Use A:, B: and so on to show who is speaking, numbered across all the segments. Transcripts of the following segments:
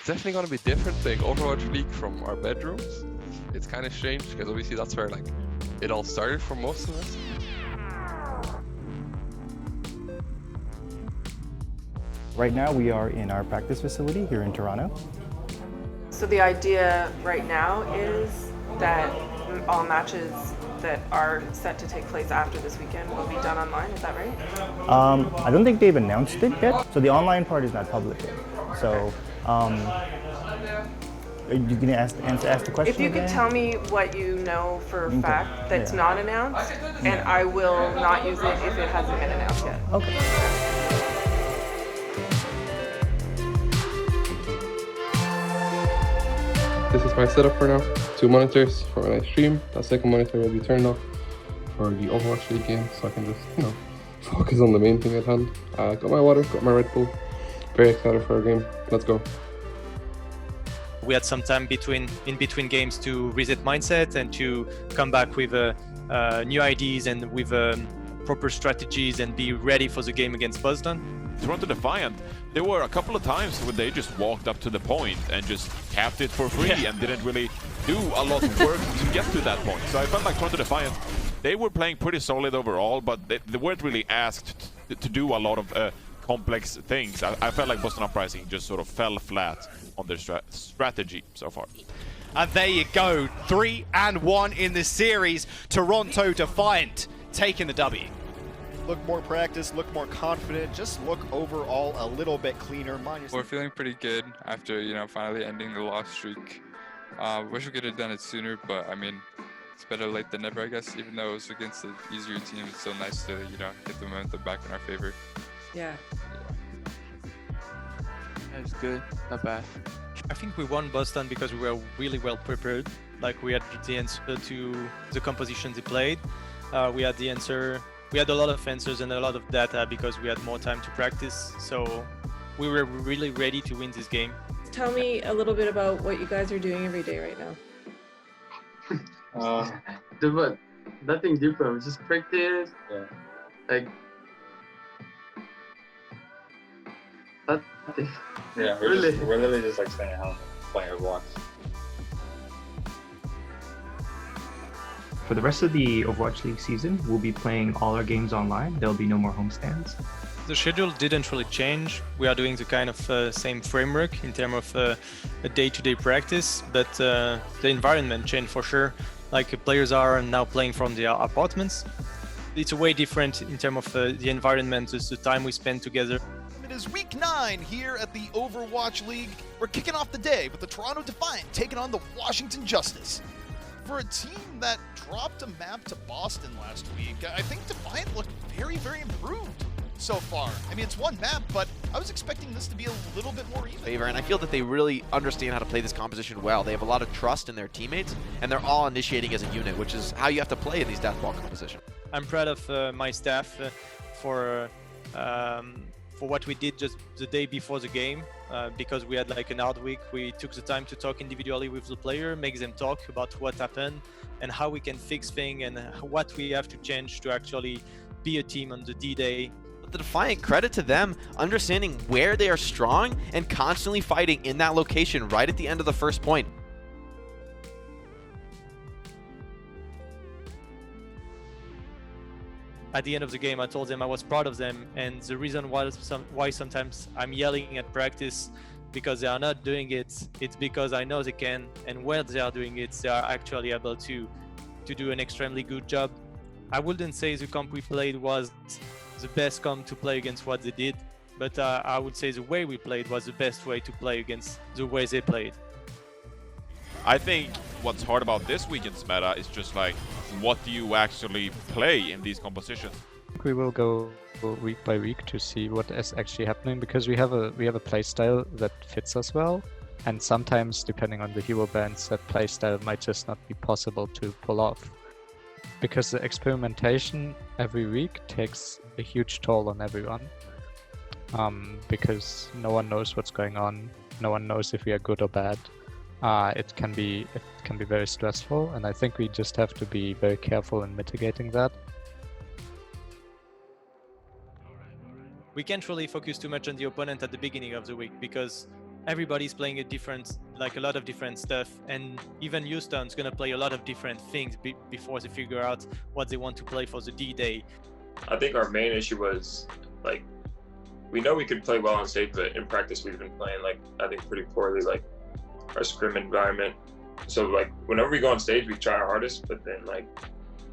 A: It's definitely going to be different playing Overwatch League from our bedrooms. It's kind of strange because obviously that's where like it all started for most of us.
B: Right now we are in our practice facility here in Toronto.
C: So the idea right now is that all matches that are set to take place after this weekend will be done online, is that right?
B: I don't think they've announced it yet, so the online part is not public yet. So, are you gonna ask the question
C: If you could
B: again?
C: tell me what you know for a
B: Okay.
C: fact that's
B: Yeah.
C: not announced, and I will not use it if it hasn't been announced yet.
B: Okay.
A: This is my setup for now. 2 monitors for when I stream. That second monitor will be turned off for the Overwatch League game, so I can just, focus on the main thing at hand. Got my water, got my Red Bull. Very excited for our game. Let's go.
D: We had some time in between games to reset mindset and to come back with new ideas and with proper strategies and be ready for the game against Boston.
E: Toronto Defiant, there were a couple of times when they just walked up to the point and just capped it for free and didn't really do a lot of work to get to that point. So I felt like Toronto Defiant, they were playing pretty solid overall, but they weren't really asked to do a lot of complex things. I felt like Boston Uprising just sort of fell flat on their strategy so far.
F: And there you go, 3-1 in the series. Toronto Defiant taking the W.
G: Look more practiced, look more confident, just look overall a little bit cleaner.
H: We're feeling pretty good after, finally ending the loss streak. Wish we could have done it sooner, but I mean, it's better late than never, I guess. Even though it was against an easier team, it's still nice to, get the momentum back in our favor.
C: Yeah.
I: It's good, not bad.
D: I think we won Boston because we were really well prepared. Like we had the answer to the compositions they played. We had the answer. We had a lot of answers and a lot of data because we had more time to practice. So we were really ready to win this game.
C: Tell me a little bit about what you guys are doing every day right now.
J: Nothing different. We just practice.
I: Yeah.
J: Like nothing.
I: Yeah, we're literally just like staying at home playing Overwatch.
K: For the rest of the Overwatch League season, we'll be playing all our games online. There'll be no more homestands.
D: The schedule didn't really change. We are doing the kind of same framework in terms of a day-to-day practice, but the environment changed for sure. Like players are now playing from their apartments. It's way different in terms of the environment, the time we spend together.
G: It is week 9 here at the Overwatch League. We're kicking off the day with the Toronto Defiant taking on the Washington Justice. For a team that dropped a map to Boston last week, I think Defiant looked very, very improved so far. I mean, it's one map, but I was expecting this to be a little bit more even.
L: And I feel that they really understand how to play this composition well. They have a lot of trust in their teammates, and they're all initiating as a unit, which is how you have to play in these deathball compositions.
D: I'm proud of my staff for what we did just the day before the game, because we had like an hard week. We took the time to talk individually with the player, make them talk about what happened and how we can fix things and what we have to change to actually be a team on the D-Day.
L: But the Defiant, credit to them, understanding where they are strong and constantly fighting in that location right at the end of the first point.
D: At the end of the game, I told them I was proud of them, and the reason why sometimes I'm yelling at practice because they are not doing it, it's because I know they can, and when they are doing it, they are actually able to do an extremely good job. I wouldn't say the comp we played was the best comp to play against what they did, but I would say the way we played was the best way to play against the way they played.
E: I think what's hard about this weekend's meta is just like, what do you actually play in these compositions?
M: We will go week by week to see what is actually happening, because we have a playstyle that fits us well, and sometimes depending on the hero bands, that playstyle might just not be possible to pull off. Because the experimentation every week takes a huge toll on everyone. Because no one knows what's going on, no one knows if we are good or bad. It can be very stressful, and I think we just have to be very careful in mitigating that.
D: We can't really focus too much on the opponent at the beginning of the week, because everybody's playing a lot of different stuff, and even Houston's gonna play a lot of different things before they figure out what they want to play for the D-Day.
I: I think our main issue was, like, we know we could play well on stage, but in practice we've been playing, like, I think pretty poorly, like our scrim environment. So, like, whenever we go on stage, we try our hardest, but then, like,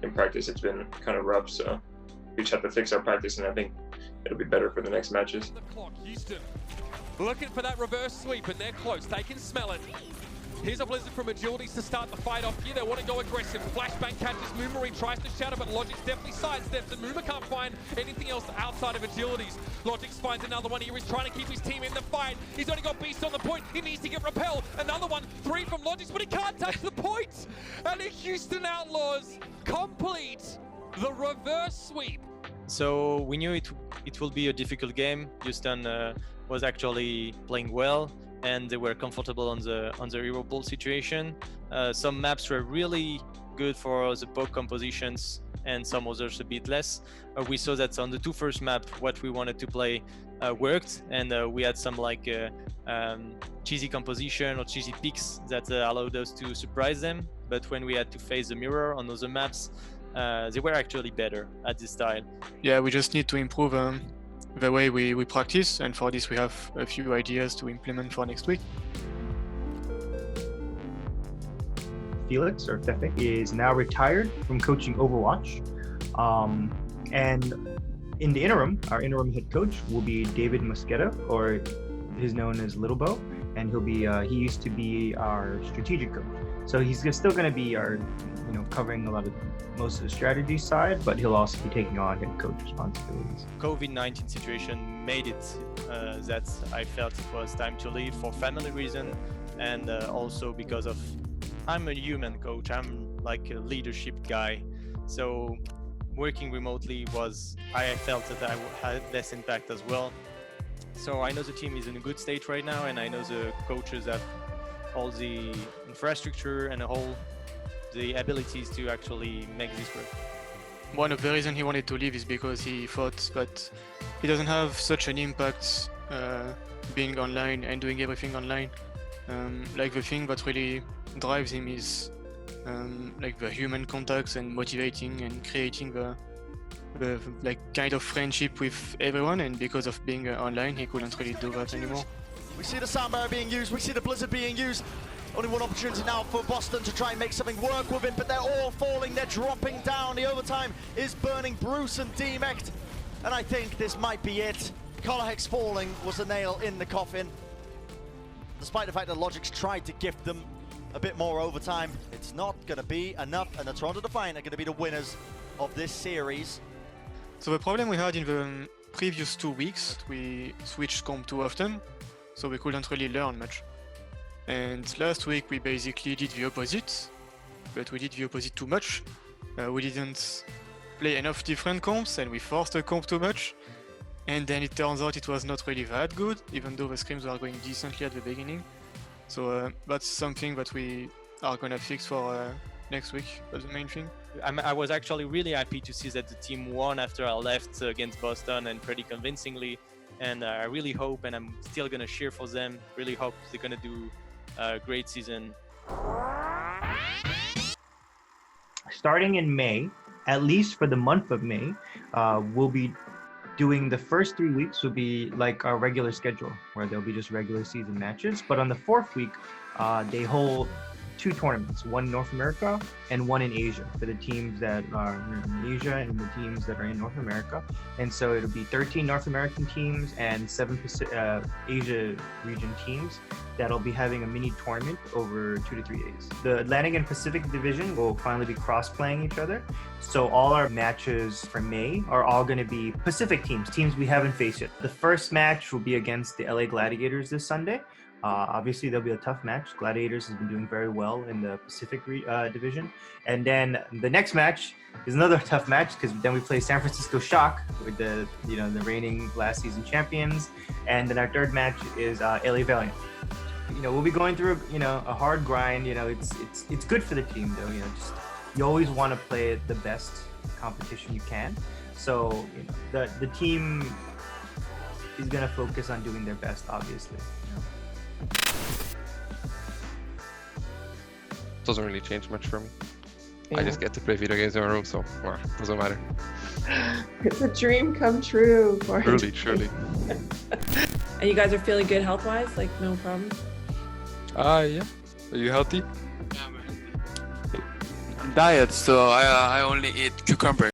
I: in practice it's been kind of rough. So we just have to fix our practice, and I think it'll be better for the next matches.
N: Houston looking for that reverse sweep, and they're close. They can smell it. Here's a blizzard from Agilities to start the fight off here. They want to go aggressive. Flashbang catches Moomarine, tries to shatter, but Logix definitely sidesteps, and Moomer can't find anything else outside of Agilities. Logix finds another one here. He's trying to keep his team in the fight. He's only got Beast on the point. He needs to get Repel. Another one, 3 from Logix, but he can't touch the point. And the Houston Outlaws complete the reverse sweep.
D: So we knew it will be a difficult game. Houston was actually playing well, and they were comfortable on the hero ball situation. Some maps were really good for the poke compositions, and some others a bit less. We saw that on the 2 first map, what we wanted to play worked, and we had some like cheesy composition or cheesy picks that allowed us to surprise them. But when we had to face the mirror on other maps, they were actually better at this style.
O: Yeah, we just need to improve the way we practice, and for this we have a few ideas to implement for next week.
K: Felix, or Fefe, is now retired from coaching Overwatch. And in the interim, our interim head coach will be David Mosqueda, or is known as Little Bo, and he used to be our strategic coach. So he's still going to be our, covering most of the strategy side, but he'll also be taking on head coach responsibilities.
D: COVID-19 situation made it that I felt it was time to leave for family reason, and also because of I'm a human coach. I'm like a leadership guy, so working remotely I felt that I had less impact as well. So I know the team is in a good state right now, and I know the coaches have all the infrastructure and all the abilities to actually make this work.
O: One of the reasons he wanted to leave is because he thought that he doesn't have such an impact being online and doing everything online. Like the thing that really drives him is like the human contacts and motivating and creating the like kind of friendship with everyone, and because of being online he couldn't really do that anymore.
P: We see the sound barrier being used, we see the blizzard being used. Only one opportunity now for Boston to try and make something work with it, but they're all falling, they're dropping down. The overtime is burning Bruce and Demecht, and I think this might be it. Colohex falling was the nail in the coffin. Despite the fact that Logix tried to gift them a bit more overtime, it's not going to be enough, and the Toronto Defiant are going to be the winners of this series.
O: So the problem we had in the previous 2 weeks, we switched comp too often, so we couldn't really learn much. And last week we basically did the opposite, but we did the opposite too much. We didn't play enough different comps, and we forced a comp too much. And then it turns out it was not really that good, even though the scrims were going decently at the beginning. So that's something that we are gonna fix for next week. That's the main thing.
D: I was actually really happy to see that the team won after I left against Boston, and pretty convincingly. And I really hope, and I'm still gonna cheer for them, really hope they're gonna do a great season.
K: Starting in May, at least for the month of May, we'll be doing the first 3 weeks will be like our regular schedule, where there'll be just regular season matches. But on the 4th week, they hold 2 tournaments, one in North America and one in Asia, for the teams that are in Asia and the teams that are in North America. And so it'll be 13 North American teams and 7 Asia region teams that'll be having a mini tournament over 2 to 3 days. The Atlantic and Pacific division will finally be cross-playing each other. So all our matches for May are all going to be Pacific teams we haven't faced yet. The first match will be against the LA Gladiators this Sunday. Obviously, there'll be a tough match. Gladiators has been doing very well in the Pacific division. And then the next match is another tough match, because then we play San Francisco Shock with the reigning last season champions. And then our third match is LA Valiant. We'll be going through a hard grind. It's good for the team though. You always want to play the best competition you can. So the team is gonna focus on doing their best, obviously.
A: Doesn't really change much for me. I
C: Yeah.
A: just get to play video games in my room, so doesn't matter.
C: It's a dream come true.
A: Truly, truly.
C: And you guys are feeling good health-wise? Like, no problem?
H: Yeah. Are you healthy? I'm diet, so I only eat cucumber.